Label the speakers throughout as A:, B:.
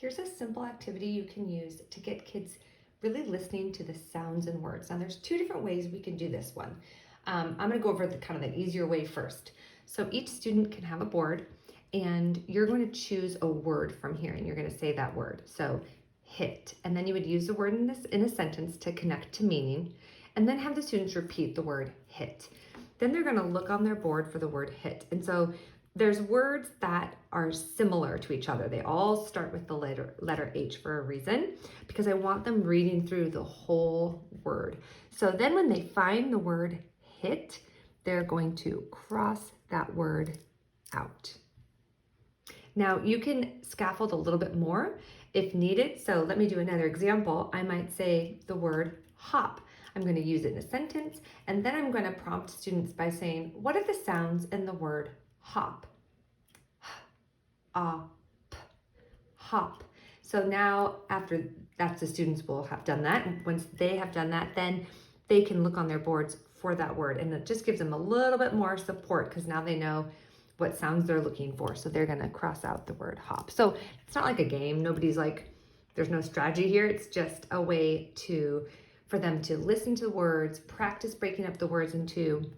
A: here's a simple activity you can use to get kids really listening to the sounds and words. Now there's two different ways we can do this one. I'm gonna go over the kind of the easier way first. So each student can have a board and you're going to choose a word from here and you're gonna say that word. So hit, and then you would use the word in a sentence to connect to meaning, and then have the students repeat the word hit. Then they're gonna look on their board for the word hit. And so there's words that are similar to each other. They all start with the letter H for a reason, because I want them reading through the whole word. So then when they find the word hit, they're going to cross that word out. Now you can scaffold a little bit more if needed. So let me do another example. I might say the word hop. I'm going to use it in a sentence, and then I'm going to prompt students by saying, what are the sounds in the word hop? Hop. So now after that, the students will have done that. And once they have done that, then they can look on their boards for that word. And it just gives them a little bit more support because now they know what sounds they're looking for. So they're going to cross out the word hop. So it's not like a game. Nobody's like, there's no strategy here. It's just a way for them to listen to the words, practice breaking up the words into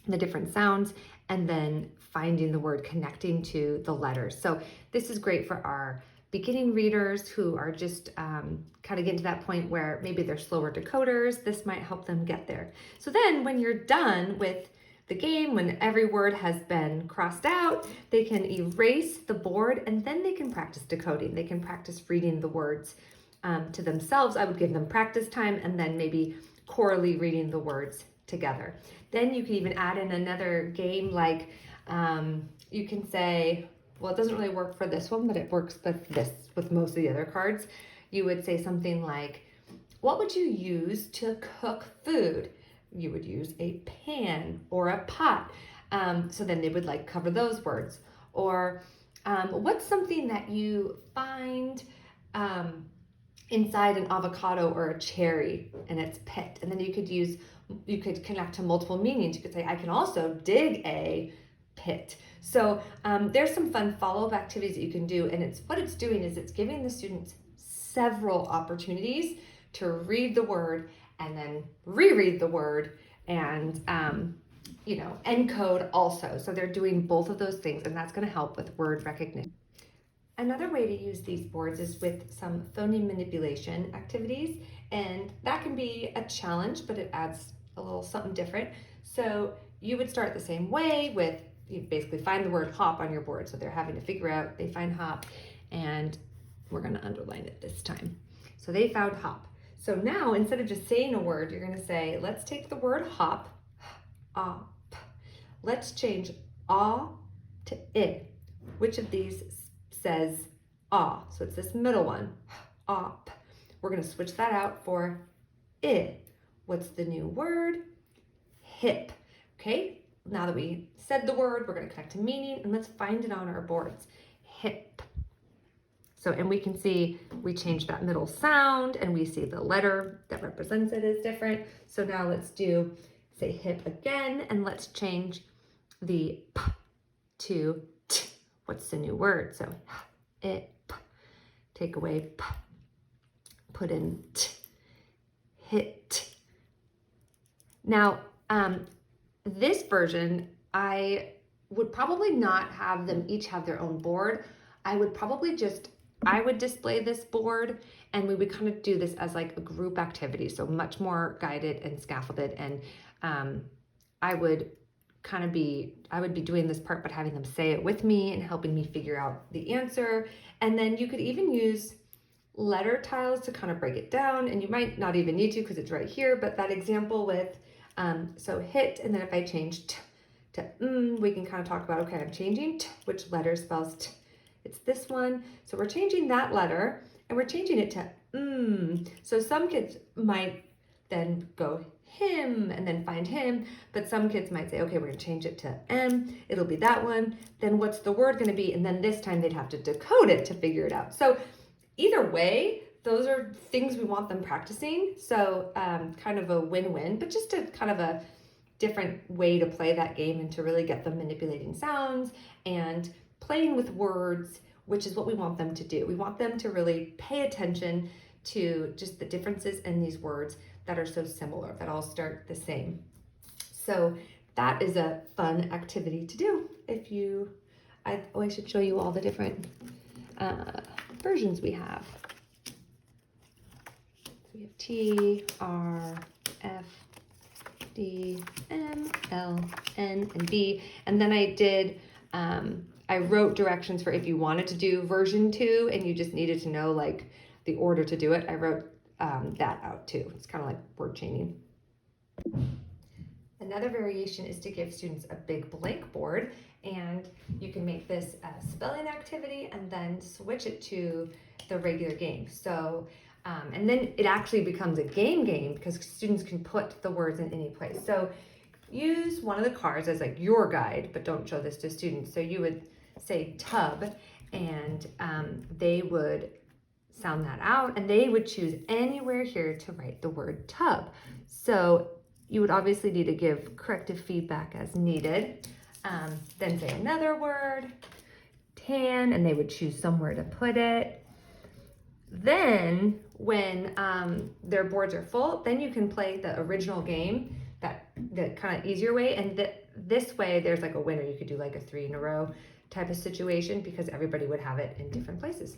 A: the different sounds, and then finding the word connecting to the letters. So this is great for our beginning readers who are just kind of getting to that point where maybe they're slower decoders. This might help them get there. So then when you're done with the game, when every word has been crossed out, they can erase the board and then they can practice decoding. They can practice reading the words to themselves. I would give them practice time and then maybe chorally reading the words together. Then you can even add in another game like you can say, well, it doesn't really work for this one, but it works with most of the other cards. You would say something like, what would you use to cook food? You would use a pan or a pot. So then they would like cover those words. Or what's something that you find inside an avocado or a cherry and its pit? And then you could connect to multiple meanings. You could say, I can also dig a pit. So there's some fun follow-up activities that you can do. And what it's doing is it's giving the students several opportunities to read the word and then reread the word and encode also. So they're doing both of those things, and that's going to help with word recognition. Another way to use these boards is with some phoneme manipulation activities, and that can be a challenge, but it adds a little something different. So you would start the same way with, you basically find the word hop on your board. So they're having to figure out, they find hop, and we're going to underline it this time. So they found hop. So now instead of just saying a word, you're going to say, let's take the word hop, op. Let's change ah to I. Which of these says ah? So it's this middle one, op. We're going to switch that out for I. What's the new word? Hip. Okay, now that we said the word, we're going to connect to meaning, and let's find it on our boards. Hip. So, and we can see we changed that middle sound and we see the letter that represents it is different. So now let's say hip again, and let's change the p to t. What's the new word? So it, take away p, put in t, hit. Now, this version, I would probably not have them each have their own board. I would display this board, and we would kind of do this as like a group activity. So much more guided and scaffolded. And I would be doing this part, but having them say it with me and helping me figure out the answer. And then you could even use letter tiles to kind of break it down. And you might not even need to because it's right here, but that example with, so hit, and then if I change t to we can kind of talk about, okay, I'm changing t, which letter spells t? It's this one. So we're changing that letter and we're changing it to So some kids might then go him and then find him, but some kids might say, okay, we're gonna change it to M, it'll be that one. Then what's the word gonna be? And then this time they'd have to decode it to figure it out. So either way, those are things we want them practicing. So kind of a win-win, but just a kind of a different way to play that game and to really get them manipulating sounds and playing with words which is what we want them to do. We want them to really pay attention to just the differences in these words that are so similar, that all start the same. So that is a fun activity to do. I should show you all the different versions we have. So we have T, R, F, D, M, L, N, and B. And then I wrote directions for if you wanted to do version 2 and you just needed to know like the order to do it. I wrote that out too. It's kind of like word chaining. Another variation is to give students a big blank board, and you can make this a spelling activity and then switch it to the regular game. So, and then it actually becomes a game because students can put the words in any place. So use one of the cards as like your guide, but don't show this to students. So you would say tub, and they would sound that out, and they would choose anywhere here to write the word tub. So you would obviously need to give corrective feedback as needed. Then say another word, tan, and they would choose somewhere to put it. Then when their boards are full, then you can play the original game, the kind of easier way. And this way there's like a winner. You could do like a 3 in a row type of situation because everybody would have it in different places.